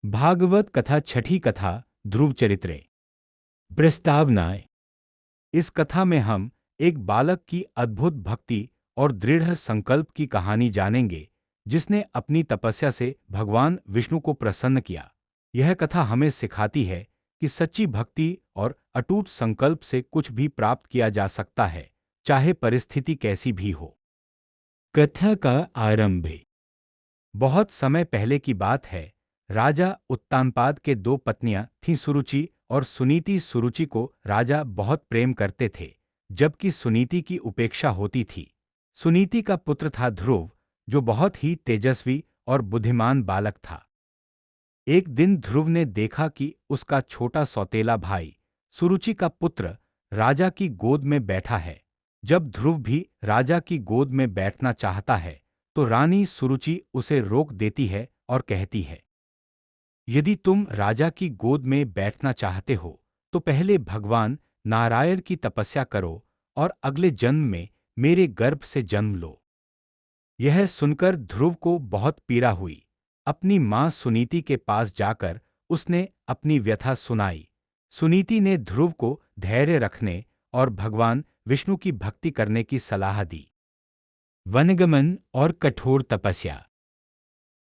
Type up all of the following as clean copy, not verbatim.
भागवत कथा छठी कथा ध्रुव चरित्रे। प्रस्तावनाएं। इस कथा में हम एक बालक की अद्भुत भक्ति और दृढ़ संकल्प की कहानी जानेंगे, जिसने अपनी तपस्या से भगवान विष्णु को प्रसन्न किया। यह कथा हमें सिखाती है कि सच्ची भक्ति और अटूट संकल्प से कुछ भी प्राप्त किया जा सकता है, चाहे परिस्थिति कैसी भी हो। कथा का आरंभ। बहुत समय पहले की बात है। राजा उत्तानपाद के दो पत्नियां थीं, सुरुचि और सुनीति। सुरुचि को राजा बहुत प्रेम करते थे, जबकि सुनीति की उपेक्षा होती थी। सुनीति का पुत्र था ध्रुव, जो बहुत ही तेजस्वी और बुद्धिमान बालक था। एक दिन ध्रुव ने देखा कि उसका छोटा सौतेला भाई सुरुचि का पुत्र राजा की गोद में बैठा है। जब ध्रुव भी राजा की गोद में बैठना चाहता है, तो रानी सुरुचि उसे रोक देती है और कहती है, यदि तुम राजा की गोद में बैठना चाहते हो, तो पहले भगवान नारायण की तपस्या करो और अगले जन्म में मेरे गर्भ से जन्म लो। यह सुनकर ध्रुव को बहुत पीड़ा हुई। अपनी मां सुनीति के पास जाकर उसने अपनी व्यथा सुनाई। सुनीति ने ध्रुव को धैर्य रखने और भगवान विष्णु की भक्ति करने की सलाह दी। वनगमन और कठोर तपस्या।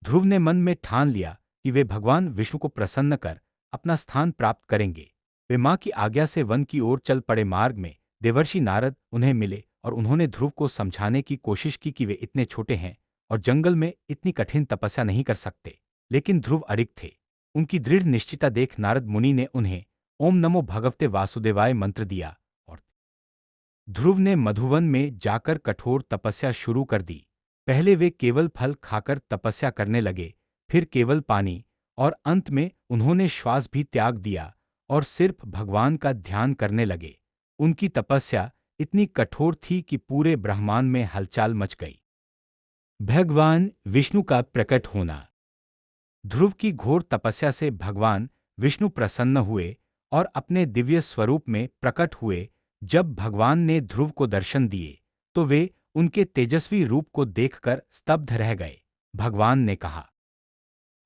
ध्रुव ने मन में ठान लिया कि वे भगवान विष्णु को प्रसन्न कर अपना स्थान प्राप्त करेंगे। वे मां की आज्ञा से वन की ओर चल पड़े। मार्ग में देवर्षि नारद उन्हें मिले और उन्होंने ध्रुव को समझाने की कोशिश की कि वे इतने छोटे हैं और जंगल में इतनी कठिन तपस्या नहीं कर सकते। लेकिन ध्रुव अडिग थे। उनकी दृढ़ निश्चितता देख नारद मुनि ने उन्हें ओम नमो भगवते वासुदेवाय मंत्र दिया और ध्रुव ने मधुवन में जाकर कठोर तपस्या शुरू कर दी। पहले वे केवल फल खाकर तपस्या करने लगे, फिर केवल पानी, और अंत में उन्होंने श्वास भी त्याग दिया और सिर्फ भगवान का ध्यान करने लगे। उनकी तपस्या इतनी कठोर थी कि पूरे ब्रह्मांड में हलचल मच गई। भगवान विष्णु का प्रकट होना। ध्रुव की घोर तपस्या से भगवान विष्णु प्रसन्न हुए और अपने दिव्य स्वरूप में प्रकट हुए। जब भगवान ने ध्रुव को दर्शन दिए, तो वे उनके तेजस्वी रूप को देखकर स्तब्ध रह गए। भगवान ने कहा,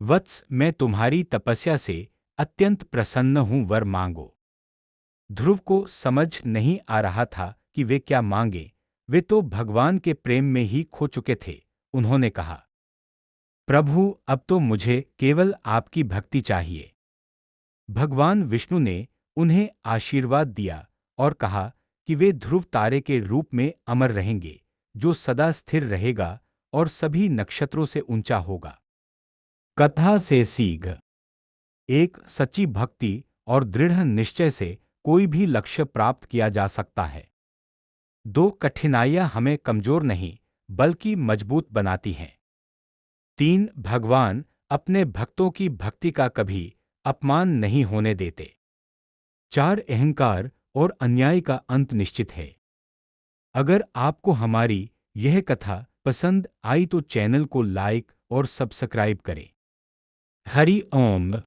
वत्स, मैं तुम्हारी तपस्या से अत्यंत प्रसन्न हूं, वर मांगो। ध्रुव को समझ नहीं आ रहा था कि वे क्या मांगे। वे तो भगवान के प्रेम में ही खो चुके थे। उन्होंने कहा, प्रभु, अब तो मुझे केवल आपकी भक्ति चाहिए। भगवान विष्णु ने उन्हें आशीर्वाद दिया और कहा कि वे ध्रुव तारे के रूप में अमर रहेंगे, जो सदा स्थिर रहेगा और सभी नक्षत्रों से ऊंचा होगा। कथा से सीख। एक सच्ची भक्ति और दृढ़ निश्चय से कोई भी लक्ष्य प्राप्त किया जा सकता है। दो कठिनाइयां हमें कमजोर नहीं बल्कि मजबूत बनाती हैं। 3. भगवान अपने भक्तों की भक्ति का कभी अपमान नहीं होने देते। 4. अहंकार और अन्याय का अंत निश्चित है। अगर आपको हमारी यह कथा पसंद आई तो चैनल को लाइक और सब्सक्राइब करें। हरि ओम।